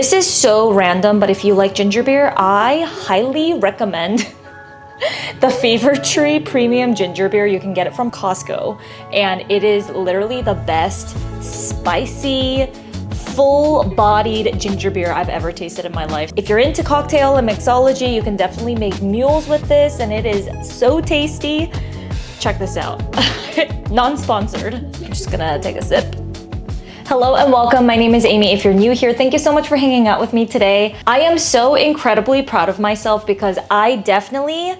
This is so random, but if you like ginger beer, I highly recommend the Fever Tree Premium Ginger Beer. You can get it from Costco, and it is literally the best spicy, full-bodied ginger beer I've ever tasted in my life. If you're into cocktail and mixology, you can definitely make mules with this, and it is so tasty. Check this out. Non-sponsored. I'm just gonna take a sip. Hello and welcome. My name is Amy. If you're new here, thank you so much for hanging out with me today. I am so incredibly proud of myself because I definitely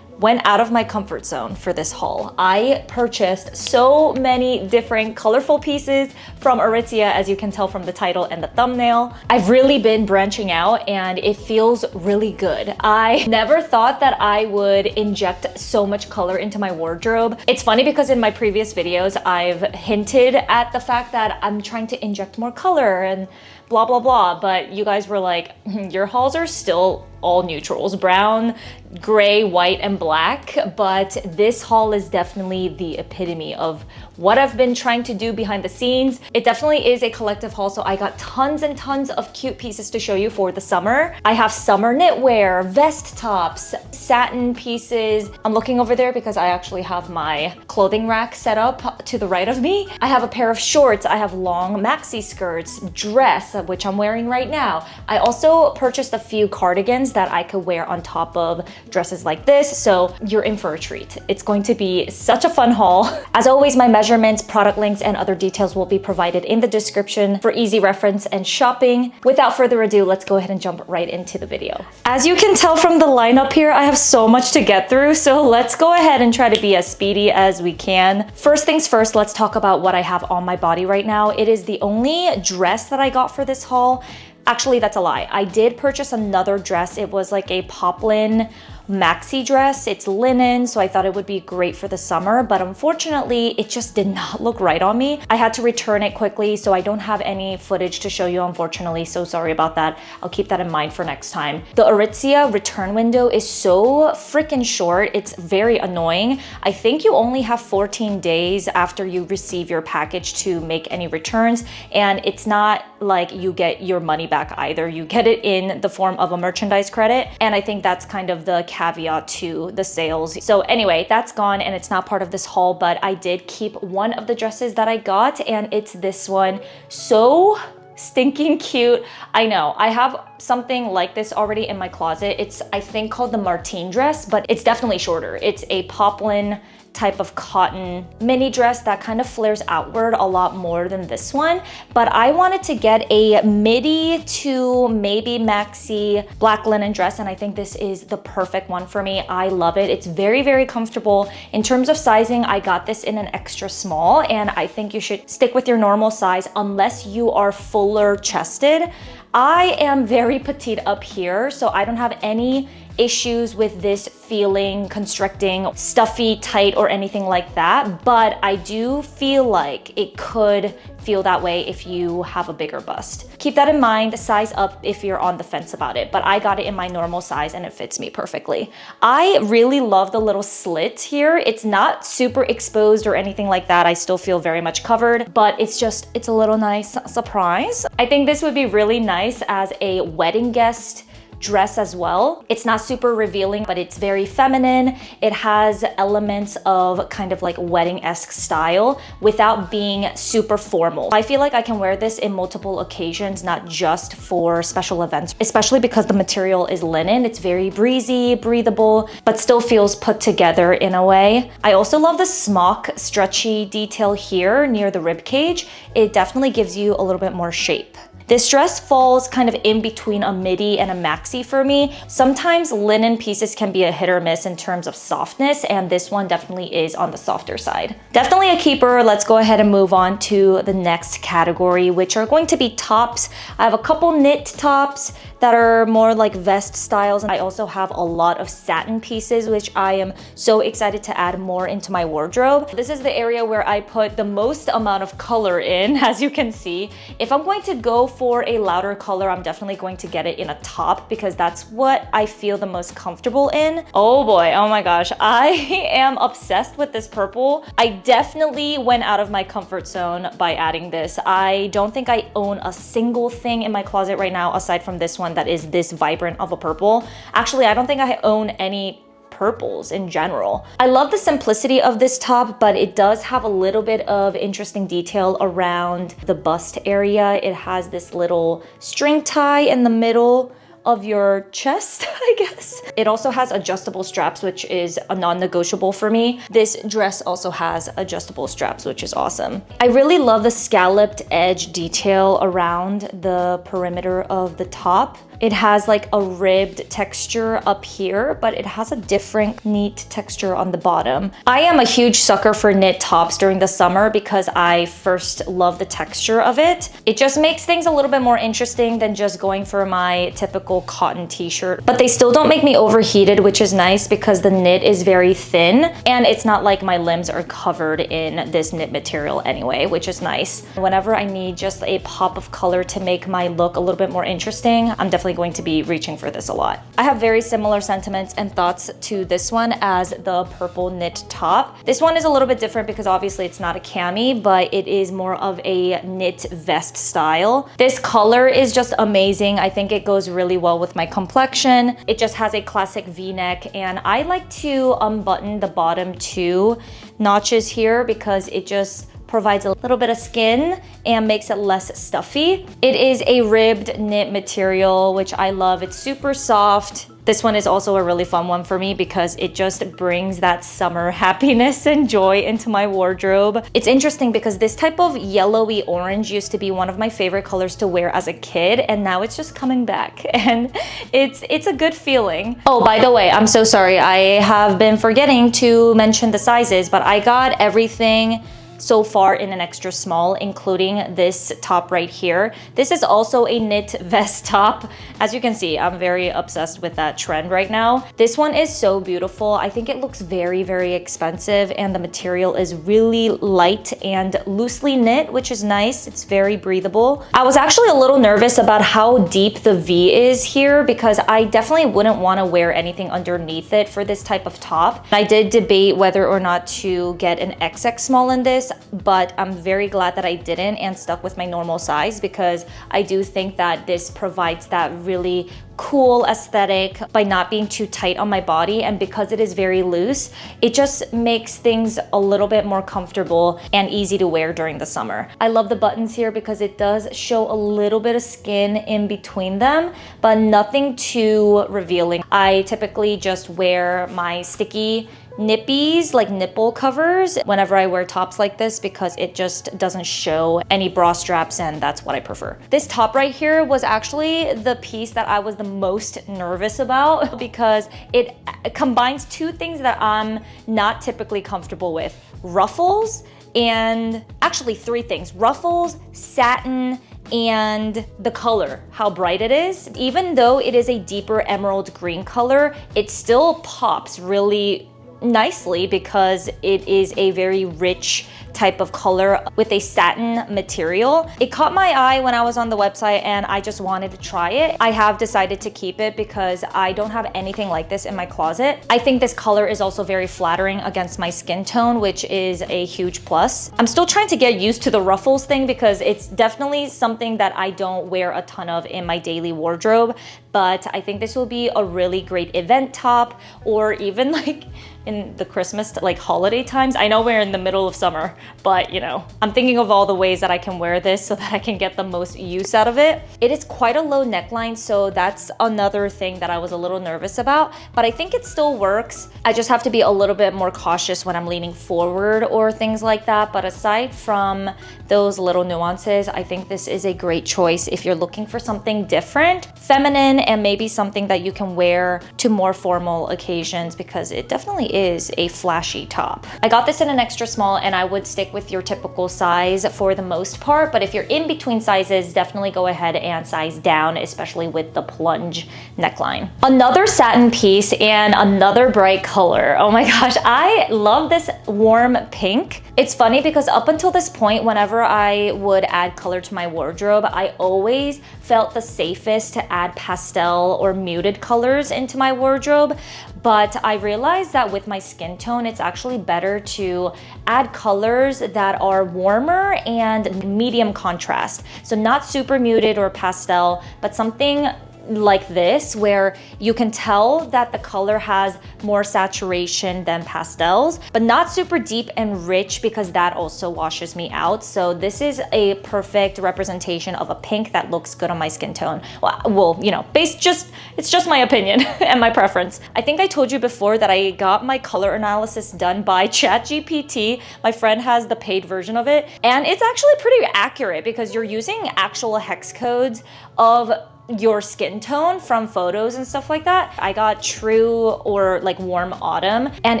went out of my comfort zone for this haul. I purchased so many different colorful pieces from Aritzia, as you can tell from the title and the thumbnail. I've really been branching out and it feels really good. I never thought that I would inject so much color into my wardrobe. It's funny because in my previous videos, I've hinted at the fact that I'm trying to inject more color and blah, blah, blah. But you guys were like, your hauls are still all neutrals, brown, gray, white, and black. But this haul is definitely the epitome of what I've been trying to do behind the scenes. It definitely is a collective haul, so I got tons and tons of cute pieces to show you for the summer. I have summer knitwear, vest tops, satin pieces. I'm looking over there because I actually have my clothing rack set up to the right of me. I have a pair of shorts. I have long maxi skirts, dress, which I'm wearing right now. I also purchased a few cardigans that I could wear on top of dresses like this, so you're in for a treat. It's going to be such a fun haul. As always, my measurements, product links, and other details will be provided in the description for easy reference and shopping. Without further ado, let's go ahead and jump right into the video. As you can tell from the lineup here, I have so much to get through, so let's go ahead and try to be as speedy as we can. First things first, let's talk about what I have on my body right now. It is the only dress that I got for this haul. Actually, that's a lie. I did purchase another dress. It was like a poplin maxi dress. It's linen, so I thought it would be great for the summer, but unfortunately, it just did not look right on me. I had to return it quickly, so I don't have any footage to show you, unfortunately, so sorry about that. I'll keep that in mind for next time. The Aritzia return window is so freaking short. It's very annoying. I think you only have 14 days after you receive your package to make any returns, and it's not like you get your money back either. You get it in the form of a merchandise credit, and I think that's kind of the caveat to the sales. So anyway, that's gone and it's not part of this haul, but I did keep one of the dresses that I got, and it's this one. So stinking cute. I know I have something like this already in my closet. It's, I think, called the Martine dress, but it's definitely shorter. It's a poplin type of cotton mini dress that kind of flares outward a lot more than this one, but I wanted to get a midi to maybe maxi black linen dress, and I think this is the perfect one for me. I love it. It's very, very comfortable. In terms of sizing, I got this in an extra small, and I think you should stick with your normal size unless you are fuller chested. I am very petite up here, so I don't have any issues with this feeling constricting, stuffy, tight, or anything like that, but I do feel like it could feel that way if you have a bigger bust. Keep that in mind, size up if you're on the fence about it, but I got it in my normal size and it fits me perfectly. I really love the little slit here. It's not super exposed or anything like that. I still feel very much covered, but it's a little nice surprise. I think this would be really nice as a wedding guest dress as well. It's not super revealing, but it's very feminine. It has elements of kind of like wedding-esque style without being super formal. I feel like I can wear this in multiple occasions, not just for special events, especially because the material is linen. It's very breezy, breathable, but still feels put together in a way. I also love the smock stretchy detail here near the rib cage. It definitely gives you a little bit more shape. This dress falls kind of in between a midi and a maxi for me. Sometimes linen pieces can be a hit or miss in terms of softness, and this one definitely is on the softer side. Definitely a keeper. Let's go ahead and move on to the next category, which are going to be tops. I have a couple knit tops that are more like vest styles, and I also have a lot of satin pieces, which I am so excited to add more into my wardrobe. This is the area where I put the most amount of color in, as you can see. If I'm going to go for a louder color, I'm definitely going to get it in a top because that's what I feel the most comfortable in. Oh boy, oh my gosh, I am obsessed with this purple. I definitely went out of my comfort zone by adding this. I don't think I own a single thing in my closet right now aside from this one that is this vibrant of a purple. Actually, I don't think I own any purples in general. I love the simplicity of this top, but it does have a little bit of interesting detail around the bust area. It has this little string tie in the middle of your chest, I guess. It also has adjustable straps, which is a non-negotiable for me. This dress also has adjustable straps, which is awesome. I really love the scalloped edge detail around the perimeter of the top. It has like a ribbed texture up here, but it has a different neat texture on the bottom. I am a huge sucker for knit tops during the summer because I first love the texture of it. It just makes things a little bit more interesting than just going for my typical cotton t-shirt. But they still don't make me overheated, which is nice because the knit is very thin and it's not like my limbs are covered in this knit material anyway, which is nice. Whenever I need just a pop of color to make my look a little bit more interesting, I'm definitely going to be reaching for this a lot. I have very similar sentiments and thoughts to this one as the purple knit top. This one is a little bit different because obviously it's not a cami, but it is more of a knit vest style. This color is just amazing. I think it goes really well with my complexion. It just has a classic V-neck, and I like to unbutton the bottom 2 notches here because it just provides a little bit of skin and makes it less stuffy. It is a ribbed knit material, which I love. It's super soft. This one is also a really fun one for me because it just brings that summer happiness and joy into my wardrobe. It's interesting because this type of yellowy orange used to be one of my favorite colors to wear as a kid, and now it's just coming back and it's a good feeling. Oh, by the way, I'm so sorry. I have been forgetting to mention the sizes, but I got everything so far in an extra small, including this top right here. This is also a knit vest top. As you can see, I'm very obsessed with that trend right now. This one is so beautiful. I think it looks very, very expensive, and the material is really light and loosely knit, which is nice. It's very breathable. I was actually a little nervous about how deep the V is here because I definitely wouldn't want to wear anything underneath it for this type of top. I did debate whether or not to get an XX small in this, but I'm very glad that I didn't and stuck with my normal size because I do think that this provides that really cool aesthetic by not being too tight on my body, and because it is very loose, it just makes things a little bit more comfortable and easy to wear during the summer. I love the buttons here because it does show a little bit of skin in between them, but nothing too revealing. I typically just wear my sticky nippies, like nipple covers, whenever I wear tops like this because it just doesn't show any bra straps, and that's what I prefer. This top right here was actually the piece that I was the most nervous about because it combines 2 things that I'm not typically comfortable with: ruffles, and actually 3 things: ruffles, satin, and the color, how bright it is. Even though it is a deeper emerald green color, it still pops really nicely because it is a very rich type of color with a satin material. It caught my eye when I was on the website and I just wanted to try it. I have decided to keep it because I don't have anything like this in my closet. I think this color is also very flattering against my skin tone, which is a huge plus. I'm still trying to get used to the ruffles thing because it's definitely something that I don't wear a ton of in my daily wardrobe, but I think this will be a really great event top, or even like in the Christmas, like holiday times. I know we're in the middle of summer, but you know, I'm thinking of all the ways that I can wear this so that I can get the most use out of it. It is quite a low neckline, so that's another thing that I was a little nervous about, but I think it still works. I just have to be a little bit more cautious when I'm leaning forward or things like that. But aside from those little nuances, I think this is a great choice if you're looking for something different, feminine, and maybe something that you can wear to more formal occasions, because it definitely is a flashy top. I got this in an extra small, and I would stick with your typical size for the most part, but if you're in between sizes, definitely go ahead and size down, especially with the plunge neckline. Another satin piece and another bright color. Oh my gosh, I love this warm pink. It's funny because up until this point, whenever I would add color to my wardrobe, I always felt the safest to add pastel or muted colors into my wardrobe. But I realized that with my skin tone, it's actually better to add colors that are warmer and medium contrast. So not super muted or pastel, but something like this where you can tell that the color has more saturation than pastels, but not super deep and rich because that also washes me out. So this is a perfect representation of a pink that looks good on my skin tone. Well, you know, it's just my opinion and my preference. I think I told you before that I got my color analysis done by ChatGPT. My friend has the paid version of it, and it's actually pretty accurate because you're using actual hex codes of your skin tone from photos and stuff like that. I got true or like warm autumn, and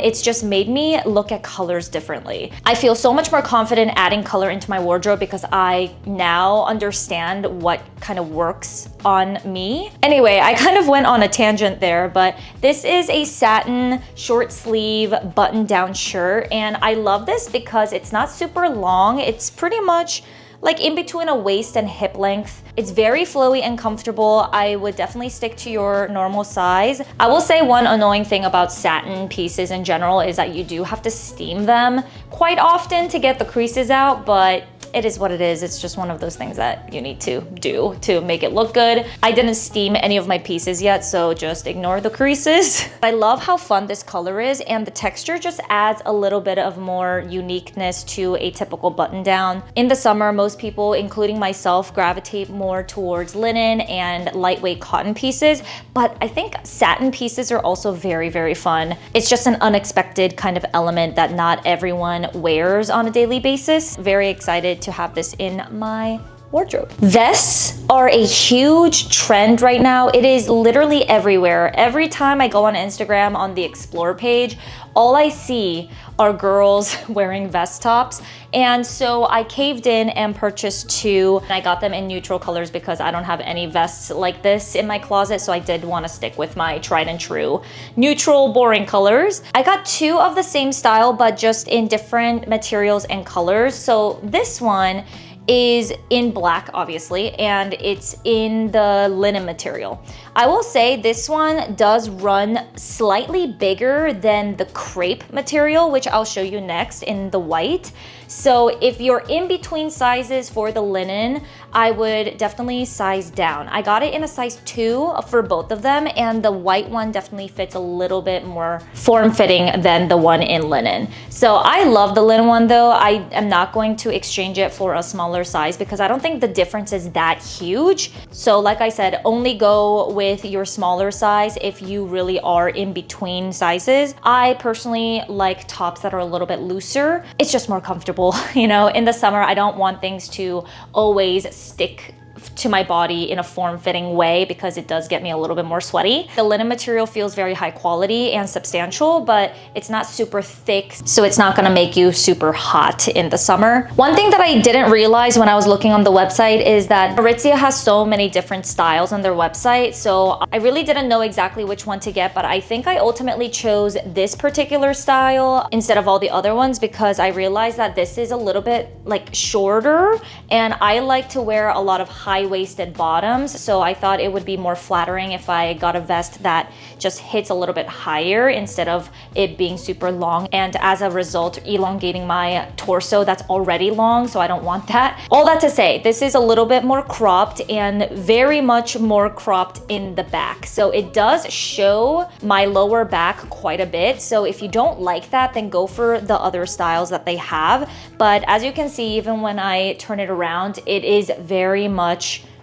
it's just made me look at colors differently. I feel so much more confident adding color into my wardrobe because I now understand what kind of works on me. Anyway, I kind of went on a tangent there, but this is a satin short sleeve button down shirt, and I love this because it's not super long. It's pretty much like in between a waist and hip length. It's very flowy and comfortable. I would definitely stick to your normal size. I will say one annoying thing about satin pieces in general is that you do have to steam them quite often to get the creases out, but it is what it is. It's just one of those things that you need to do to make it look good. I didn't steam any of my pieces yet, so just ignore the creases. I love how fun this color is, and the texture just adds a little bit of more uniqueness to a typical button down. In the summer, most people, including myself, gravitate more towards linen and lightweight cotton pieces, but I think satin pieces are also very, very fun. It's just an unexpected kind of element that not everyone wears on a daily basis. Very excited to have this in my wardrobe. Vests are a huge trend right now. It is literally everywhere. Every time I go on Instagram on the Explore page, all I see are girls wearing vest tops. And so I caved in and purchased two. I got them in neutral colors because I don't have any vests like this in my closet, so I did want to stick with my tried and true neutral, boring colors. I got two of the same style, but just in different materials and colors. So this one is in black, obviously, and it's in the linen material. I will say this one does run slightly bigger than the crepe material, which I'll show you next in the white. So if you're in between sizes for the linen, I would definitely size down. I got it in a size 2 for both of them, and the white one definitely fits a little bit more form-fitting than the one in linen. So I love the linen one though. I am not going to exchange it for a smaller size because I don't think the difference is that huge. So like I said, only go with your smaller size if you really are in between sizes. I personally like tops that are a little bit looser. It's just more comfortable. You know, in the summer, I don't want things to always stick to my body in a form-fitting way because it does get me a little bit more sweaty. The linen material feels very high quality and substantial, but it's not super thick, so it's not gonna make you super hot in the summer. One thing that I didn't realize when I was looking on the website is that Aritzia has so many different styles on their website, so I really didn't know exactly which one to get, but I think I ultimately chose this particular style instead of all the other ones because I realized that this is a little bit like shorter, and I like to wear a lot of high-waisted bottoms, so I thought it would be more flattering if I got a vest that just hits a little bit higher instead of it being super long, and as a result elongating my torso that's already long, so I don't want that. All that to say, this is a little bit more cropped and very much more cropped in the back, so it does show my lower back quite a bit. So if you don't like that, then go for the other styles that they have. But as you can see, even when I turn it around, it is very much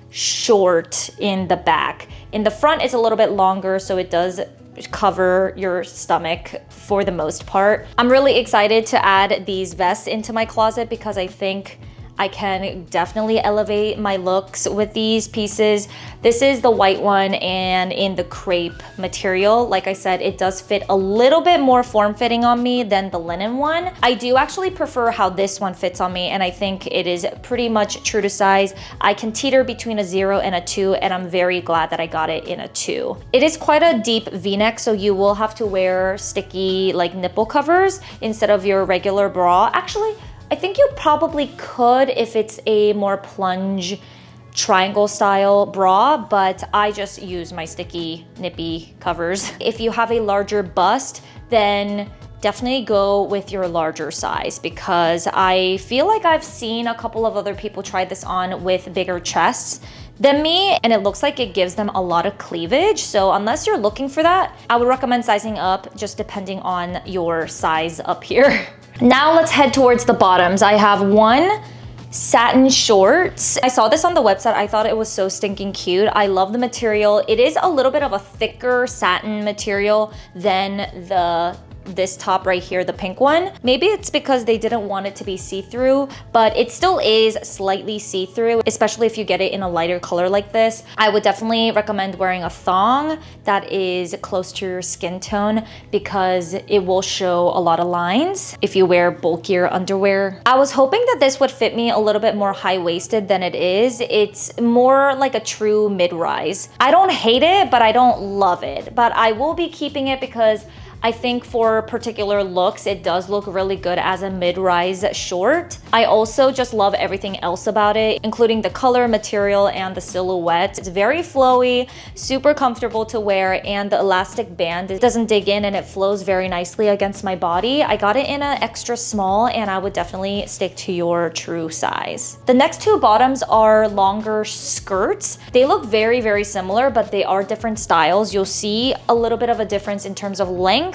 short in the back. In the front, it's a little bit longer, so it does cover your stomach for the most part. I'm really excited to add these vests into my closet because I think I can definitely elevate my looks with these pieces. This is the white one and in the crepe material. Like I said, it does fit a little bit more form-fitting on me than the linen one. I do actually prefer how this one fits on me, and I think it is pretty much true to size. I can teeter between a 0 and a 2, and I'm very glad that I got it in a 2. It is quite a deep V-neck, so you will have to wear sticky like nipple covers instead of your regular bra. Actually, I think you probably could if it's a more plunge triangle style bra, but I just use my sticky nippy covers. If you have a larger bust, then definitely go with your larger size, because I feel like I've seen a couple of other people try this on with bigger chests than me, and it looks like it gives them a lot of cleavage. So unless you're looking for that, I would recommend sizing up just depending on your size up here. Now let's head towards the bottoms. I have one satin shorts. I saw this on the website. I thought it was so stinking cute. I love the material. It is a little bit of a thicker satin material than this top right here, the pink one. Maybe it's because they didn't want it to be see-through, but it still is slightly see-through, especially if you get it in a lighter color like this. I would definitely recommend wearing a thong that is close to your skin tone, because it will show a lot of lines if you wear bulkier underwear. I was hoping that this would fit me a little bit more high-waisted than it is. It's more like a true mid-rise. I don't hate it, but I don't love it, but I will be keeping it because I think for particular looks, it does look really good as a mid-rise short. I also just love everything else about it, including the color, material, and the silhouette. It's very flowy, super comfortable to wear, and the elastic band doesn't dig in and it flows very nicely against my body. I got it in an extra small, and I would definitely stick to your true size. The next two bottoms are longer skirts. They look very, very similar, but they are different styles. You'll see a little bit of a difference in terms of length,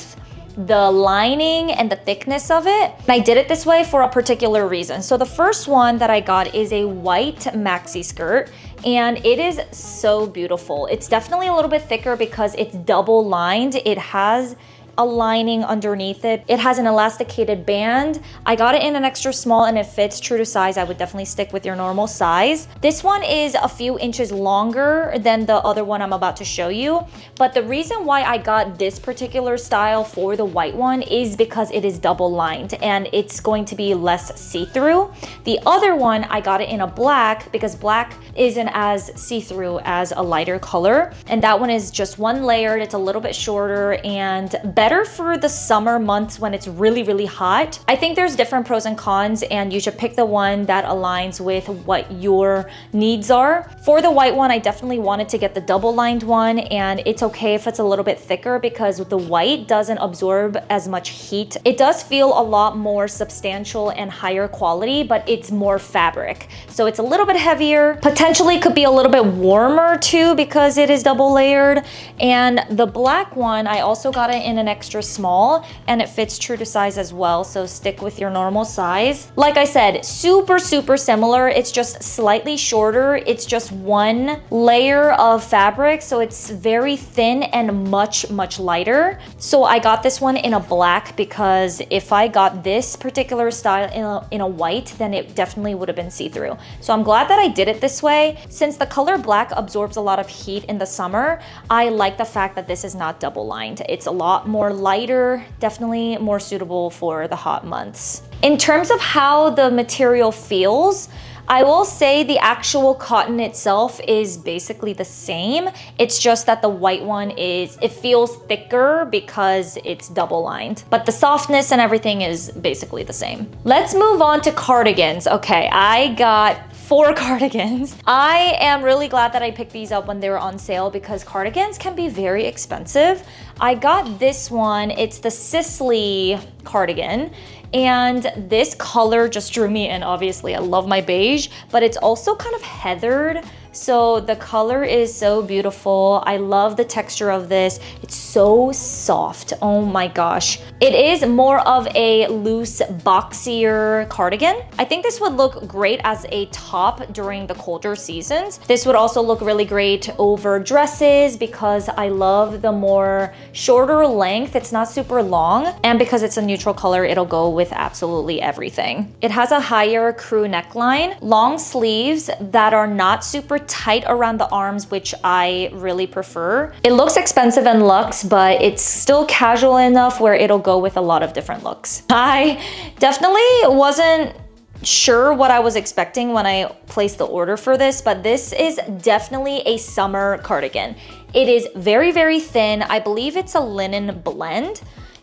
the lining, and the thickness of it. And I did it this way for a particular reason. So the first one that I got is a white maxi skirt, and it is so beautiful. It's definitely a little bit thicker because it's double lined. It has a lining underneath it. It has an elasticated band. I got it in an extra small and it fits true to size. I would definitely stick with your normal size. This one is a few inches longer than the other one I'm about to show you. But the reason why I got this particular style for the white one is because it is double lined and it's going to be less see-through. The other one, I got it in a black because black isn't as see-through as a lighter color. And that one is just one layered. It's a little bit shorter and better for the summer months when it's really, really hot. I think there's different pros and cons, and you should pick the one that aligns with what your needs are. For the white one, I definitely wanted to get the double lined one, and it's okay if it's a little bit thicker because the white doesn't absorb as much heat. It does feel a lot more substantial and higher quality, but it's more fabric. So it's a little bit heavier, potentially could be a little bit warmer too because it is double layered. And the black one, I also got it in an extra small and it fits true to size as well, so stick with your normal size. Like I said, super, super similar. It's just slightly shorter. It's just one layer of fabric, so it's very thin and much, much lighter. So I got this one in a black because if I got this particular style in a white, then it definitely would have been see-through. So I'm glad that I did it this way. Since the color black absorbs a lot of heat in the summer, I like the fact that this is not double lined. It's a lot more lighter, definitely more suitable for the hot months. In terms of how the material feels, I will say the actual cotton itself is basically the same. It's just that the white one it feels thicker because it's double lined, but the softness and everything is basically the same. Let's move on to cardigans. Okay, I got 4 cardigans. I am really glad that I picked these up when they were on sale because cardigans can be very expensive. I got this one, it's the Sisley cardigan. And this color just drew me in, obviously. I love my beige, but it's also kind of heathered. So the color is so beautiful. I love the texture of this. It's so soft. Oh my gosh. It is more of a loose, boxier cardigan. I think this would look great as a top during the colder seasons. This would also look really great over dresses because I love the more shorter length. It's not super long. And because it's a neutral color, it'll go with absolutely everything. It has a higher crew neckline, long sleeves that are not super tight around the arms, which I really prefer. It looks expensive and luxe, but it's still casual enough where it'll go with a lot of different looks. I definitely wasn't sure what I was expecting when I placed the order for this, but this is definitely a summer cardigan. It is very, very thin. I believe it's a linen blend,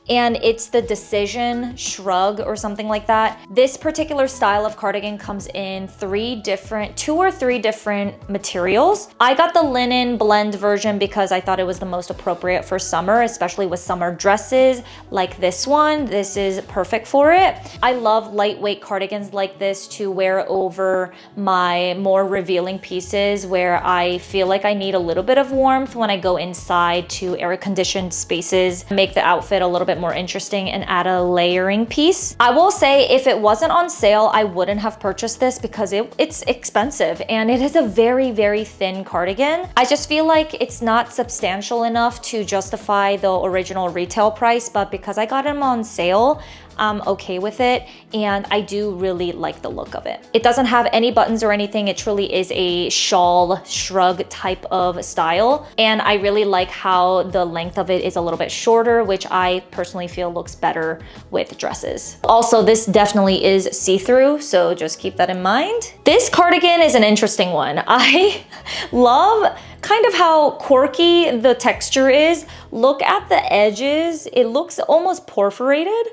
and it's the Decision Shrug or something like that. This particular style of cardigan comes in two or three different materials. I got the linen blend version because I thought it was the most appropriate for summer, especially with summer dresses like this one. This is perfect for it. I love lightweight cardigans like this to wear over my more revealing pieces where I feel like I need a little bit of warmth when I go inside to air-conditioned spaces, make the outfit a little bit more interesting and add a layering piece. I will say if it wasn't on sale, I wouldn't have purchased this because it's expensive and it is a very, very thin cardigan. I just feel like it's not substantial enough to justify the original retail price, but because I got them on sale, I'm okay with it, and I do really like the look of it. It doesn't have any buttons or anything. It truly is a shawl shrug type of style, and I really like how the length of it is a little bit shorter, which I personally feel looks better with dresses. Also, this definitely is see-through, so just keep that in mind. This cardigan is an interesting one. I love kind of how quirky the texture is. Look at the edges. It looks almost perforated,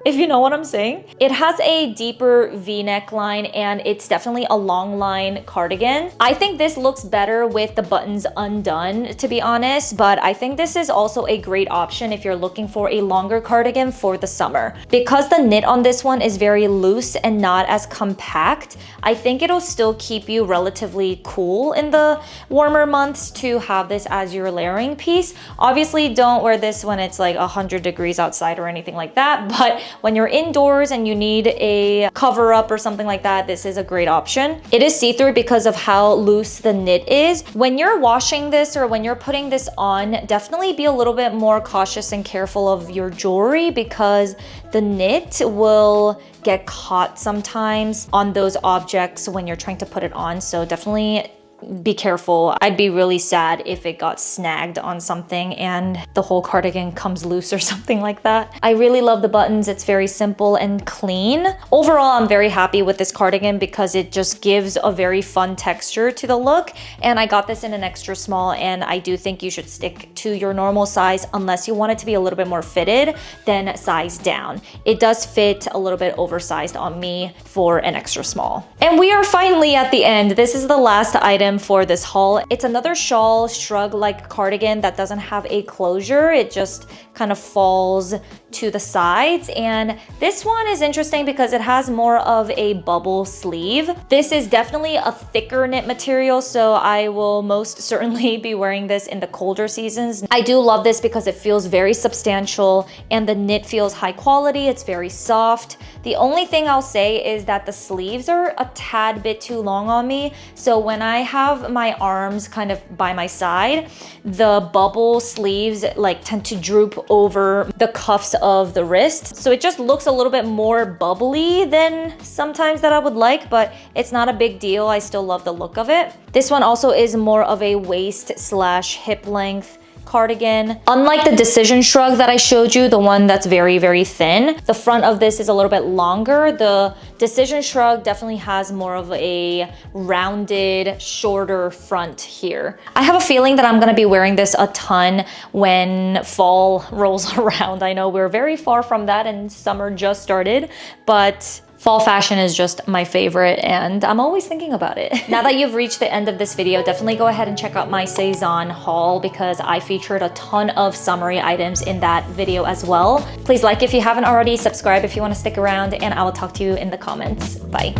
if you know what I'm saying. It has a deeper V-neck line, and it's definitely a long line cardigan. I think this looks better with the buttons undone, to be honest, but I think this is also a great option if you're looking for a longer cardigan for the summer. Because the knit on this one is very loose and not as compact, I think it'll still keep you relatively cool in the warmer months to have this as your layering piece. Obviously, don't wear this when it's like 100 degrees outside or anything like that, but when you're indoors and you need a cover up or something like that, this is a great option. It is see-through because of how loose the knit is. When you're washing this or when you're putting this on, definitely be a little bit more cautious and careful of your jewelry because the knit will get caught sometimes on those objects when you're trying to put it on. So definitely be careful. I'd be really sad if it got snagged on something and the whole cardigan comes loose or something like that. I really love the buttons. It's very simple and clean. Overall, I'm very happy with this cardigan because it just gives a very fun texture to the look. And I got this in an extra small, and I do think you should stick to your normal size unless you want it to be a little bit more fitted, then size down. It does fit a little bit oversized on me for an extra small. And we are finally at the end. This is the last item for this haul. It's another shawl shrug like cardigan that doesn't have a closure. It just kind of falls to the sides, and this one is interesting because it has more of a bubble sleeve. This is definitely a thicker knit material, so I will most certainly be wearing this in the colder seasons. I do love this because it feels very substantial and the knit feels high quality. It's very soft. The only thing I'll say is that the sleeves are a tad bit too long on me, so when I have my arms kind of by my side, the bubble sleeves like tend to droop over the cuffs of the wrist. So it just looks a little bit more bubbly than sometimes that I would like, but it's not a big deal. I still love the look of it. This one also is more of a waist slash hip length cardigan. Unlike the Decision Shrug that I showed you, the one that's very, very thin, the front of this is a little bit longer. The Decision Shrug definitely has more of a rounded, shorter front here. I have a feeling that I'm gonna be wearing this a ton when fall rolls around. I know we're very far from that and summer just started, but fall fashion is just my favorite and I'm always thinking about it. Now that you've reached the end of this video, definitely go ahead and check out my Saison haul because I featured a ton of summery items in that video as well. Please like if you haven't already, subscribe if you want to stick around, and I will talk to you in the comments. Bye.